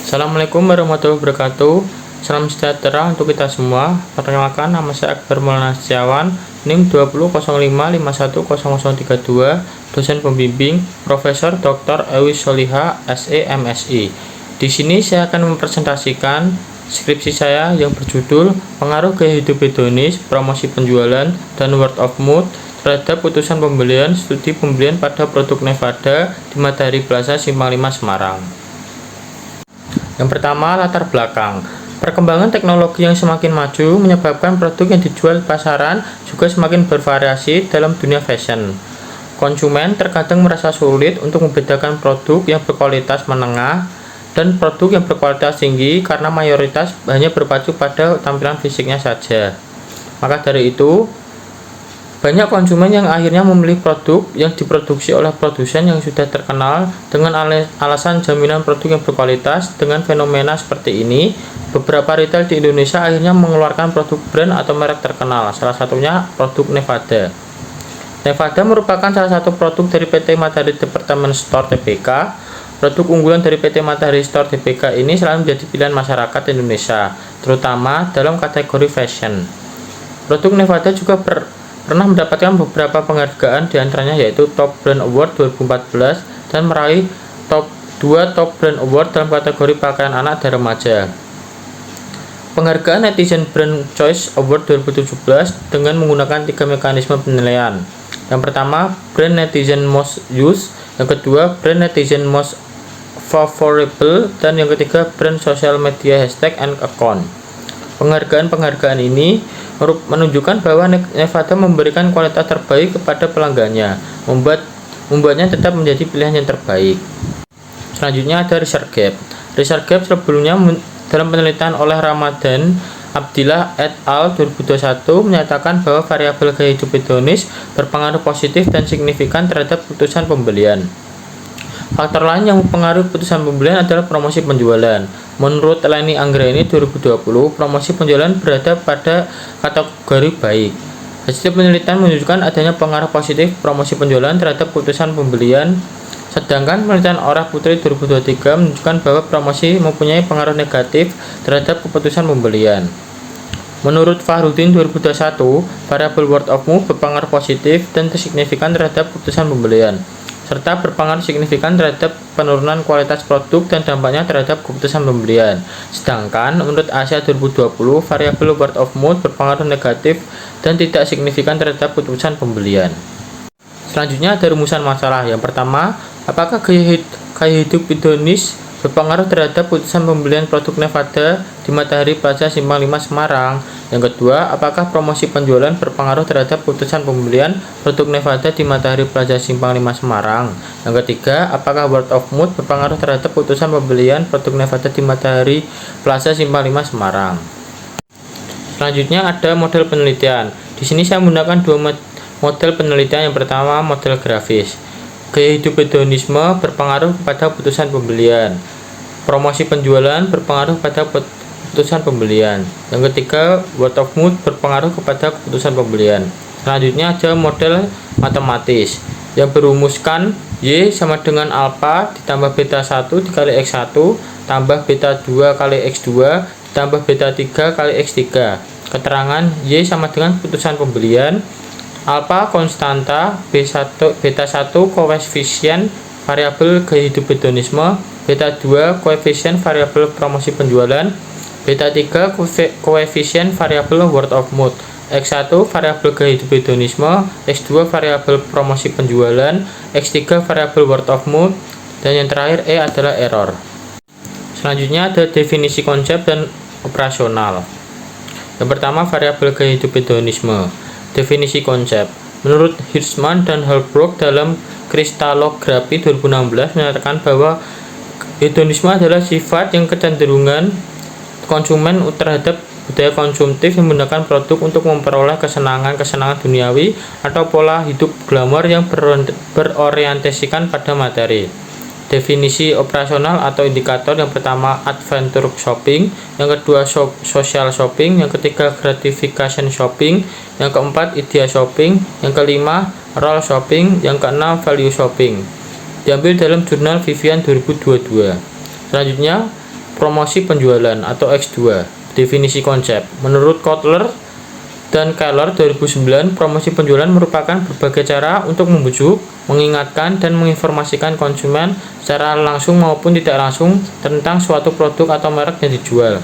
Assalamualaikum warahmatullahi wabarakatuh. Salam sejahtera untuk kita semua. Perkenalkan, nama saya Akbar Maulana Setiawan, NIM 2005510032, dosen pembimbing Profesor Dr. Ewi Soliha, SE MSI. Di sini saya akan mempresentasikan skripsi saya yang berjudul Pengaruh Gaya Hidup Hedonis, Promosi Penjualan, dan Word of Mouth terhadap Putusan Pembelian Studi Pembelian pada Produk Nevada di Matahari Plaza Simpang 5 Semarang. Yang pertama, latar belakang. Perkembangan teknologi yang semakin maju menyebabkan produk yang dijual di pasaran juga semakin bervariasi dalam dunia fashion. Konsumen terkadang merasa sulit untuk membedakan produk yang berkualitas menengah dan produk yang berkualitas tinggi karena mayoritas hanya berpacu pada tampilan fisiknya saja. Maka dari itu, banyak konsumen yang akhirnya memilih produk yang diproduksi oleh produsen yang sudah terkenal dengan alasan jaminan produk yang berkualitas. Dengan fenomena seperti ini, beberapa retail di Indonesia akhirnya mengeluarkan produk brand atau merek terkenal, salah satunya produk Nevada. Nevada merupakan salah satu produk dari PT Matahari Department Store Tbk. Produk unggulan dari PT Matahari Store Tbk ini selalu menjadi pilihan masyarakat Indonesia, terutama dalam kategori fashion. Produk Nevada juga pernah mendapatkan beberapa penghargaan, diantaranya yaitu Top Brand Award 2014 dan meraih Top 2 Top Brand Award dalam kategori pakaian anak dan remaja. Penghargaan Netizen Brand Choice Award 2017 dengan menggunakan 3 mekanisme penilaian. Yang pertama, Brand Netizen Most Used, yang kedua, Brand Netizen Most Favorable, dan yang ketiga, Brand Social Media Hashtag and Account. Penghargaan ini menunjukkan bahwa Nevada memberikan kualitas terbaik kepada pelanggannya, membuatnya tetap menjadi pilihan yang terbaik. Selanjutnya ada ResearchGate. ResearchGate sebelumnya dalam penelitian oleh Ramadan Abdillah et al. 2021 menyatakan bahwa variabel gaya hidup hedonis berpengaruh positif dan signifikan terhadap putusan pembelian. Faktor lain yang mempengaruhi putusan pembelian adalah promosi penjualan. Menurut Leni Anggraini 2020, promosi penjualan berada pada kategori baik. Hasil penelitian menunjukkan adanya pengaruh positif promosi penjualan terhadap putusan pembelian, sedangkan penelitian Orah Putri 2023 menunjukkan bahwa promosi mempunyai pengaruh negatif terhadap keputusan pembelian. Menurut Fahrudin 2021, variabel word of mouth berpengaruh positif dan signifikan terhadap keputusan pembelian, serta berpengaruh signifikan terhadap penurunan kualitas produk dan dampaknya terhadap keputusan pembelian. Sedangkan menurut Asia 2020, variabel word of mouth berpengaruh negatif dan tidak signifikan terhadap keputusan pembelian. Selanjutnya ada rumusan masalah. Yang pertama, apakah gaya hidup hedonis berpengaruh terhadap putusan pembelian produk Nevada di Matahari Plaza Simpang 5 Semarang? Yang kedua, apakah promosi penjualan berpengaruh terhadap putusan pembelian produk Nevada di Matahari Plaza Simpang 5 Semarang? Yang ketiga, apakah word of mouth berpengaruh terhadap putusan pembelian produk Nevada di Matahari Plaza Simpang 5 Semarang? Selanjutnya ada model penelitian. Di sini saya menggunakan dua model penelitian. Yang pertama, model grafis. Gaya hidup hedonisme berpengaruh pada putusan pembelian. Promosi penjualan berpengaruh pada keputusan pembelian. Yang ketiga, word of mouth berpengaruh kepada keputusan pembelian. Selanjutnya ada model matematis yang berumuskan Y sama dengan alpha ditambah beta 1 dikali X1 tambah beta 2 kali X2 ditambah beta 3 kali X3. Keterangan Y sama dengan keputusan pembelian, alpha konstanta, beta 1 koefisien variabel gaya hidup hedonisme, beta 2 koefisien variabel promosi penjualan, beta 3 koefisien variabel word of mouth, X1 variabel gaya hidup hedonisme, X2 variabel promosi penjualan, X3 variabel word of mouth, dan yang terakhir E adalah error. Selanjutnya ada definisi konsep dan operasional. Yang pertama, variabel gaya hidup hedonisme. Definisi konsep. Menurut Hirschman dan Holbrook dalam Kristalografi 2016 menyatakan bahwa hedonisme adalah sifat yang kecenderungan konsumen terhadap budaya konsumtif yang menggunakan produk untuk memperoleh kesenangan duniawi atau pola hidup glamor yang berorientasikan pada materi. Definisi operasional atau indikator: yang pertama adventure shopping, yang kedua social shopping, yang ketiga gratification shopping, yang keempat idea shopping, yang kelima role shopping, yang keenam value shopping. Diambil dalam jurnal Vivian 2022. Selanjutnya promosi penjualan atau X2. Definisi konsep. Menurut Kotler dan Keller 2009, promosi penjualan merupakan berbagai cara untuk membujuk, mengingatkan, dan menginformasikan konsumen secara langsung maupun tidak langsung tentang suatu produk atau merek yang dijual.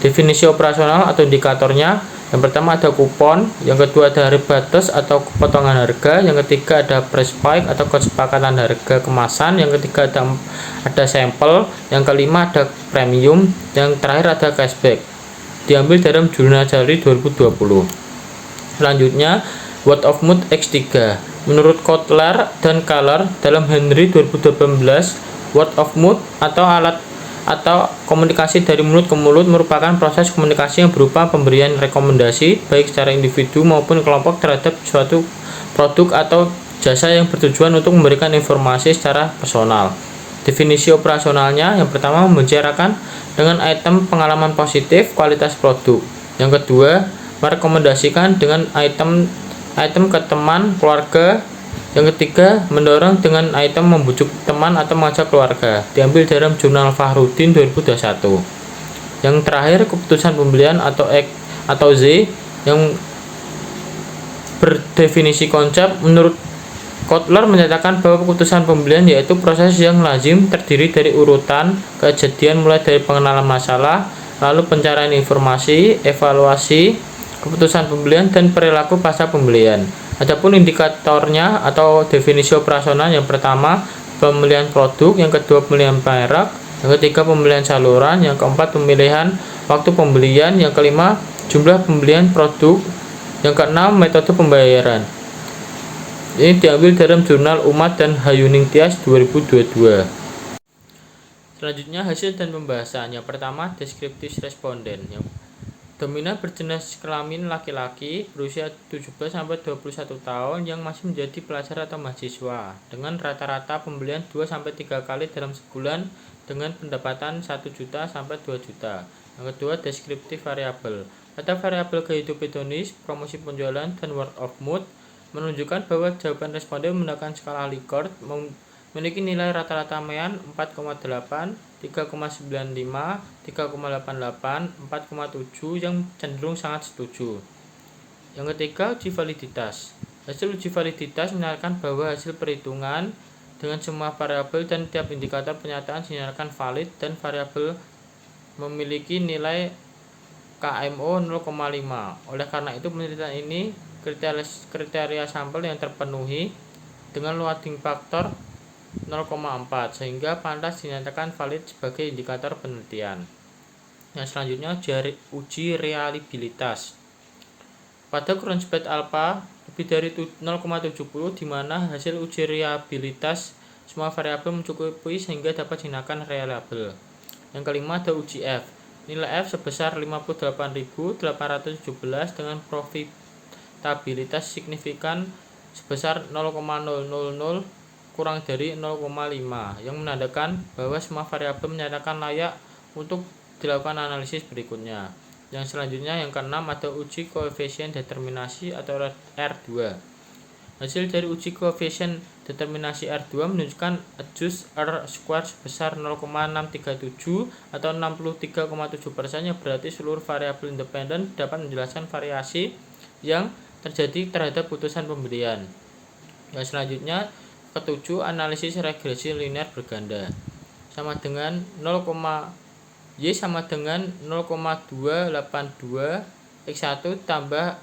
Definisi operasional atau indikatornya, yang pertama ada kupon, yang kedua ada harga batas atau potongan harga, yang ketiga ada price spike atau kesepakatan harga kemasan, yang ketiga ada sampel, yang kelima ada premium, yang terakhir ada cashback. Diambil dalam Jurnal Jari 2020. Selanjutnya, word of mouth X3. Menurut Kotler dan Keller dalam Henry 2018, word of mouth atau komunikasi dari mulut ke mulut merupakan proses komunikasi yang berupa pemberian rekomendasi baik secara individu maupun kelompok terhadap suatu produk atau jasa yang bertujuan untuk memberikan informasi secara personal. Definisi operasionalnya, yang pertama membicarakan dengan item pengalaman positif kualitas produk. Yang kedua, merekomendasikan dengan item ke teman, keluarga. Yang ketiga, mendorong dengan item membujuk teman atau mengajak keluarga. Diambil dalam Jurnal Fahrudin 2021. Yang terakhir, keputusan pembelian atau Z yang berdefinisi konsep. Menurut Kotler menyatakan bahwa keputusan pembelian yaitu proses yang lazim terdiri dari urutan kejadian mulai dari pengenalan masalah, lalu pencarian informasi, evaluasi, keputusan pembelian, dan perilaku pasca pembelian. Adapun indikatornya atau definisi operasional, yang pertama pemilihan produk, yang kedua pemilihan merek, yang ketiga pemilihan saluran, yang keempat pemilihan waktu pembelian, yang kelima jumlah pembelian produk, yang keenam metode pembayaran. Ini diambil dalam Jurnal Umat dan Hayuning Tias 2022. Selanjutnya hasil dan pembahasan. Yang pertama deskriptif responden. Yang dominan berjenis kelamin laki-laki berusia 17-21 tahun yang masih menjadi pelajar atau mahasiswa dengan rata-rata pembelian 2-3 kali dalam sebulan dengan pendapatan 1 juta sampai 2 juta. Yang kedua deskriptif variabel. Pada variabel kehidupan hedonis, promosi penjualan, dan word of mouth menunjukkan bahwa jawaban responden menggunakan skala Likert memiliki nilai rata-rata mean 4,8, 3,95, 3,88, 4,7 yang cenderung sangat setuju. Yang ketiga, uji validitas. Hasil uji validitas menyatakan bahwa hasil perhitungan dengan semua variabel dan tiap indikator pernyataan dinyatakan valid dan variabel memiliki nilai KMO 0,5. Oleh karena itu, penelitian ini kriteria sampel yang terpenuhi dengan loading factor 0,4 sehingga pantas dinyatakan valid sebagai indikator penelitian. Yang selanjutnya uji reliabilitas. Pada current spread alpha lebih dari 0,70 di mana hasil uji reliabilitas semua variabel mencukupi sehingga dapat dinyatakan reliable. Yang kelima ada uji F. Nilai F sebesar 58.817 dengan profitabilitas signifikan sebesar 0,000 kurang dari 0,5 yang menandakan bahwa semua variabel menyatakan layak untuk dilakukan analisis berikutnya. Yang selanjutnya yang keenam ada uji koefisien determinasi atau R2. Hasil dari uji koefisien determinasi R2 menunjukkan adjust R square sebesar 0,637 atau 63,7% yang berarti seluruh variabel independen dapat menjelaskan variasi yang terjadi terhadap putusan pembelian. Yang selanjutnya ketujuh analisis regresi linear berganda sama dengan Y sama dengan 0,282 X1 tambah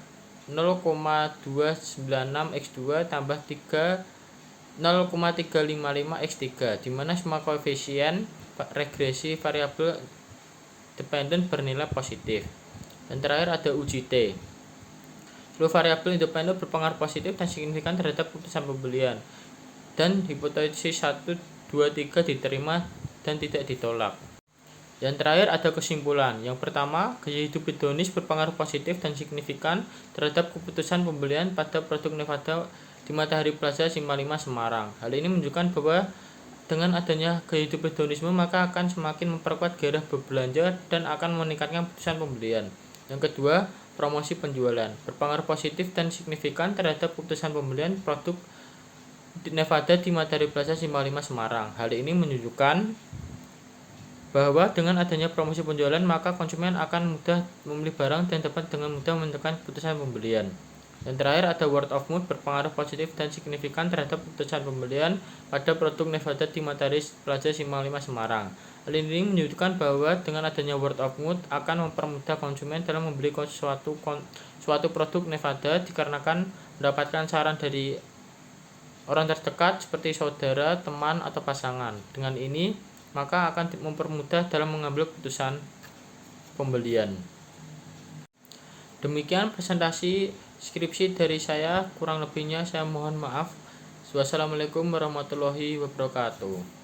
0,296 X2 tambah 0,355 X3 di mana semua koefisien regresi variabel dependen bernilai positif. Dan terakhir ada uji T. Seluruh variabel independen berpengaruh positif dan signifikan terhadap putusan pembelian dan hipotesis 1, 2, 3 diterima dan tidak ditolak. Yang terakhir ada kesimpulan. Yang pertama, gaya hidup hedonis berpengaruh positif dan signifikan terhadap keputusan pembelian pada produk Nevada di Matahari Plaza 55 Semarang. Hal ini menunjukkan bahwa dengan adanya gaya hidup hedonisme maka akan semakin memperkuat gairah berbelanja dan akan meningkatkan keputusan pembelian. Yang kedua, promosi penjualan berpengaruh positif dan signifikan terhadap keputusan pembelian produk Nevada di Matahari Plaza 55 Semarang. Hal ini menunjukkan bahwa dengan adanya promosi penjualan maka konsumen akan mudah membeli barang dan dapat dengan mudah menentukan keputusan pembelian. Dan terakhir ada word of mouth berpengaruh positif dan signifikan terhadap keputusan pembelian pada produk Nevada di Matahari Plaza Simpang 5 Semarang. Hal ini menunjukkan bahwa dengan adanya word of mouth akan mempermudah konsumen dalam membeli suatu produk Nevada dikarenakan mendapatkan saran dari orang terdekat seperti saudara, teman, atau pasangan. Dengan ini maka akan mempermudah dalam mengambil keputusan pembelian. Demikian presentasi skripsi dari saya, kurang lebihnya saya mohon maaf. Wassalamualaikum warahmatullahi wabarakatuh.